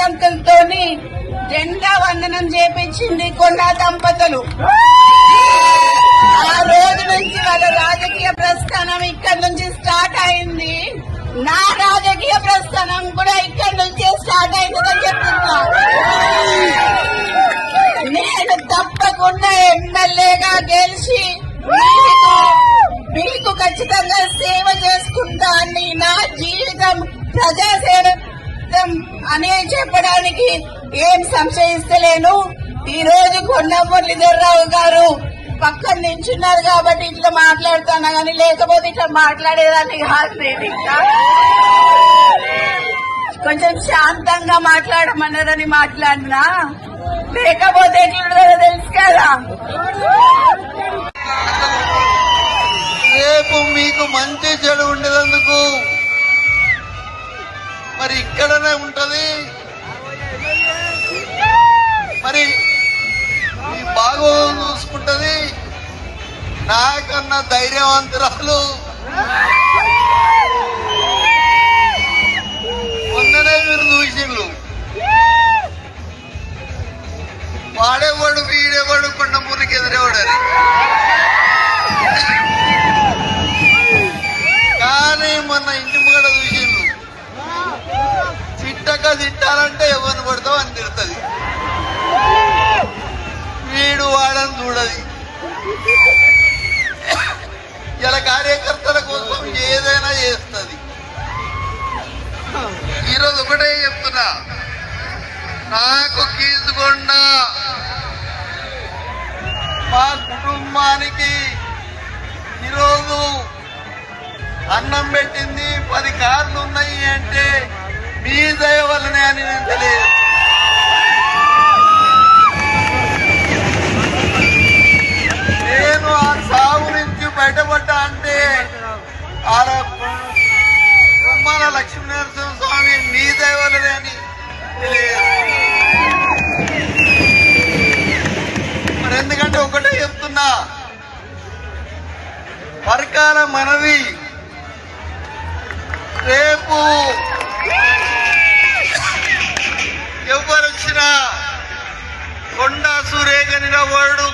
పూలదండలతోని జెండా వందనం చేపించింది కొండా దంపతులు. ఆ రోజు నుంచి వాళ్ళ రాజకీయ ప్రస్థానం ఇక్కడి నుంచి స్టార్ట్ అయింది. నా రాజకీయ ప్రస్థానం కూడా ఇక్కడి నుంచే స్టార్ట్ అయిందని చెప్తున్నా. నేను తప్పకుండా ఎమ్మెల్యేగా గెలిచి మీకు ఖచ్చితంగా సేవ చేసుకుంటా అని, నా జీవితం ప్రజాసేవ అనే చెప్పడానికి ఏం సంశయిస్తలేను. ఈ రోజు కొండా మురళీధరరావు గారు పక్కన నించున్నారు కాబట్టి ఇట్లా మాట్లాడుతున్నా కానీ లేకపోతే ఇట్లా మాట్లాడేదాన్ని కాదు. నేను ఇంకా కొంచెం శాంతంగా మాట్లాడమన్నారని మాట్లాడినా, లేకపోతే ఎట్లుంటుందో తెలుసు కదా. రేపు మీకు మంచి చెడు ఉండేందుకు మరి ఇక్కడనే ఉంటది. మరి మీ బాగోగులు చూసుకుంటది. నాకన్నా ధైర్యవంతురాలు మొన్ననే మీరు చూసిండ్రు. వాడేవాడు వీడేవాడు కొండ మురికి ఎదురేవాడని. కానీ మొన్న ఇంటి ముంగడ చూసిండ్రు. చిట్టక తిట్టాలంటే ఎవరిని పడతావు అని తిడుతుంది. వీడు వాడని చూడది. ఇలా కార్యకర్తల కోసం ఏదైనా చేస్తుంది. ఈరోజు ఒకటే చెప్తున్నా, నాకు కీసుకొండ మా కుటుంబానికి ఈరోజు అన్నం పెట్టింది 10 కార్లు ఉన్నాయి అంటే మీ దయ వల్లనే అని నేను తెలియదు. నేను ఆ సాగు నుంచి బయటపడ్డా అంటే బొమ్మల లక్ష్మీనరసింహ స్వామి మీ దయ వల్లనే అని తెలియదు. మరి ఎందుకంటే ఒకటే చెప్తున్నా, వర్గాల మనవి. రేపు ఎవరు వచ్చినా కొండా సురేఖ నిలబడు